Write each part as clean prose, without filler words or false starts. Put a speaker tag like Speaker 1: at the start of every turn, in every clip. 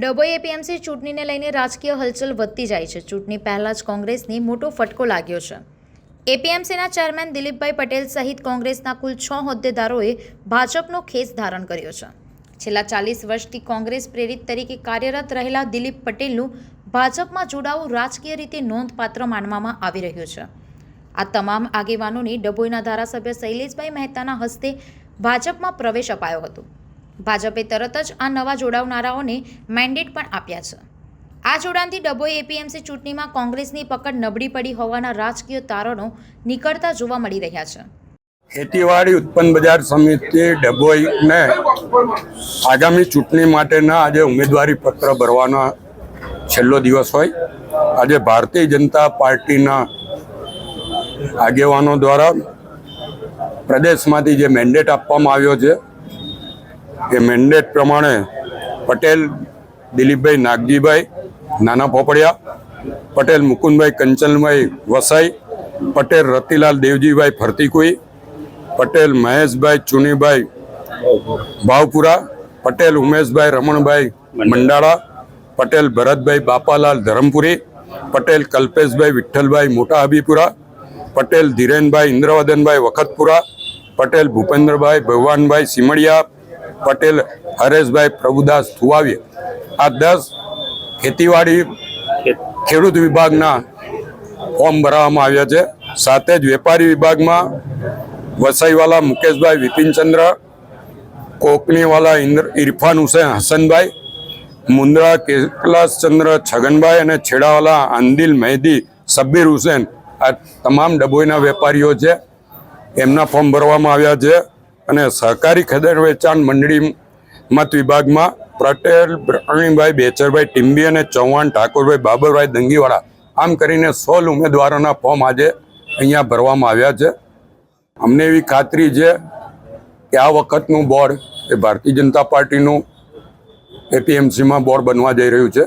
Speaker 1: Dabhoi APMC ચૂંટણીને લઈને રાજકીય હલચલ વધતી જાય છે. ચૂંટણી પહેલા જ કોંગ્રેસની મોટો ફટકો લાગ્યો છે. એપીએમસીના ચેરમેન દિલીપભાઈ પટેલ સહિત કોંગ્રેસના કુલ 6 હોદ્દેદારોએ ભાજપનો ખેસ ધારણ કર્યો છે. છેલ્લા 40 વર્ષથી કોંગ્રેસ પ્રેરિત તરીકે કાર્યરત રહેલા દિલીપ પટેલનું ભાજપમાં જોડાવું રાજકીય રીતે નોંધપાત્ર માનવામાં આવી રહ્યું છે. આ તમામ આગેવાનોની ડભોઈના ધારાસભ્ય શૈલેષભાઈ મહેતાના હસ્તે ભાજપમાં પ્રવેશ અપાયો હતો. ભાજપે તરત જ આ નવા જોડાવનારાઓને મેન્ડેટ પણ આપ્યા છે. આ જોડાણથી ડભોઈ એપીએમસી ચૂંટણીમાં કોંગ્રેસની પકડ નબળી પડી હોવાના રાજકીય તારણો નીકળતા જોવા મળી રહ્યા છે.
Speaker 2: ખેતીવાડી ઉત્પન્ન બજાર સમિતિ ડભોઈને આગામી ચૂંટણી માટેના આજે ઉમેદવારી પત્ર ભરવાનો છેલ્લો દિવસ હોય. આજે ભારતીય જનતા પાર્ટીના આગેવાનો દ્વારા પ્રદેશમાંથી જે મેન્ડેટ આપવામાં આવ્યો છે એ મેન્ડેટ પ્રમાણે પટેલ દિલીપભાઈ નાગજીભાઈ નાના પોપડિયા, પટેલ મુકુંદભાઈ કંચનભાઈ વસાઈ, પટેલ રતિલાલ દેવજીભાઈ ફરતીકુઈ, પટેલ મહેશભાઈ ચુનીભાઈ ભાવપુરા, પટેલ ઉમેશભાઈ રમણભાઈ મંડાળા, પટેલ ભરતભાઈ બાપાલાલ ધરમપુરી, પટેલ કલ્પેશભાઈ વિઠ્ઠલભાઈ મોટા હબીપુરા, પટેલ ધીરેનભાઈ ઇન્દ્રવદનભાઈ વખતપુરા, પટેલ ભૂપેન્દ્રભાઈ ભગવાનભાઈ સિમડિયા, પટેલ હરેશભાઈ પ્રભુદાસ થુવાવીએ. આ 10 ખેતીવાડી ખેડૂત વિભાગના ફોર્મ ભરવામાં આવ્યા છે. સાથે જ વેપારી વિભાગમાં વસાઈવાલા મુકેશભાઈ વિપિનચંદ્ર, કોકણીવાલા ઇરફાન હુસેન હસનભાઈ, મુંદ્રા કૈલાસચંદ્ર છગનભાઈ અને છેડાવાલા આંદિલ મહેદી સબ્બીર હુસેન, આ તમામ ડભોઈના વેપારીઓ છે. એમના ફોર્મ ભરવામાં આવ્યા છે. અને સહકારી ખરીદ વેચાણ મંડળી મત વિભાગમાં પટેલ પ્રવીણભાઈ બેચરભાઈ ટીમ્બી અને ચૌહાણ ઠાકોરભાઈ બાબરભાઈ દંગીવાળા, આમ કરીને 16 ઉમેદવારોના ફોર્મ આજે અહીંયા ભરવામાં આવ્યા છે. અમને એવી ખાતરી છે કે આ વખતનું બોર્ડ એ ભારતીય જનતા પાર્ટીનું એપીએમસીમાં બોર્ડ બનવા જઈ રહ્યું છે.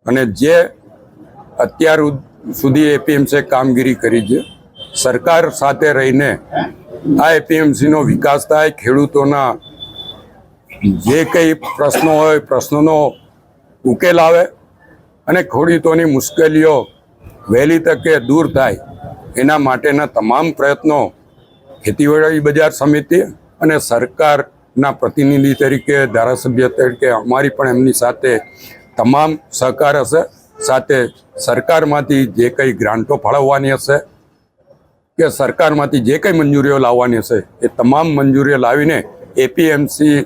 Speaker 2: અને જે અત્યાર સુધી એપીએમસીએ કામગીરી કરી છે, સરકાર સાથે રહીને આ એપીએમસીનો વિકાસ થાય, ખેડૂતોના જે કંઈ પ્રશ્નો હોય પ્રશ્નોનો ઉકેલ આવે અને ખેડૂતોની મુશ્કેલીઓ વહેલી તકે દૂર થાય, એના માટેના તમામ પ્રયત્નો ખેતીવાડી બજાર સમિતિ અને સરકારના પ્રતિનિધિ તરીકે, ધારાસભ્ય તરીકે અમારી પણ એમની સાથે તમામ સહકાર હશે. સાથે સરકારમાંથી જે કંઈ ગ્રાન્ટો ફાળવવાની હશે કે સરકારમાંથી જે કંઈ મંજૂરીઓ લાવવાની હશે એ તમામ મંજૂરીઓ લાવીને એપીએમસી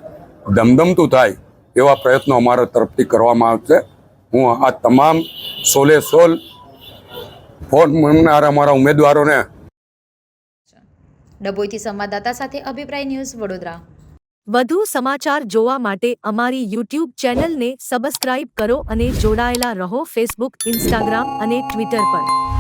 Speaker 2: ધમધમતું થાય એવા પ્રયત્નો અમારા તરફથી કરવામાં આવશે. હું આ તમામ 16 ફોર્મ ભરનારા અમારા ઉમેદવારોને.
Speaker 1: ડભોઈથી સંવાદદાતા સાથે અભિપ્રાય ન્યૂઝ વડોદરા.
Speaker 3: વધુ સમાચાર જોવા માટે અમારી યુટ્યુબ ચેનલને સબસ્ક્રાઇબ કરો અને જોડાયેલા રહો ફેસબુક, ઇન્સ્ટાગ્રામ અને ટ્વિટર પર.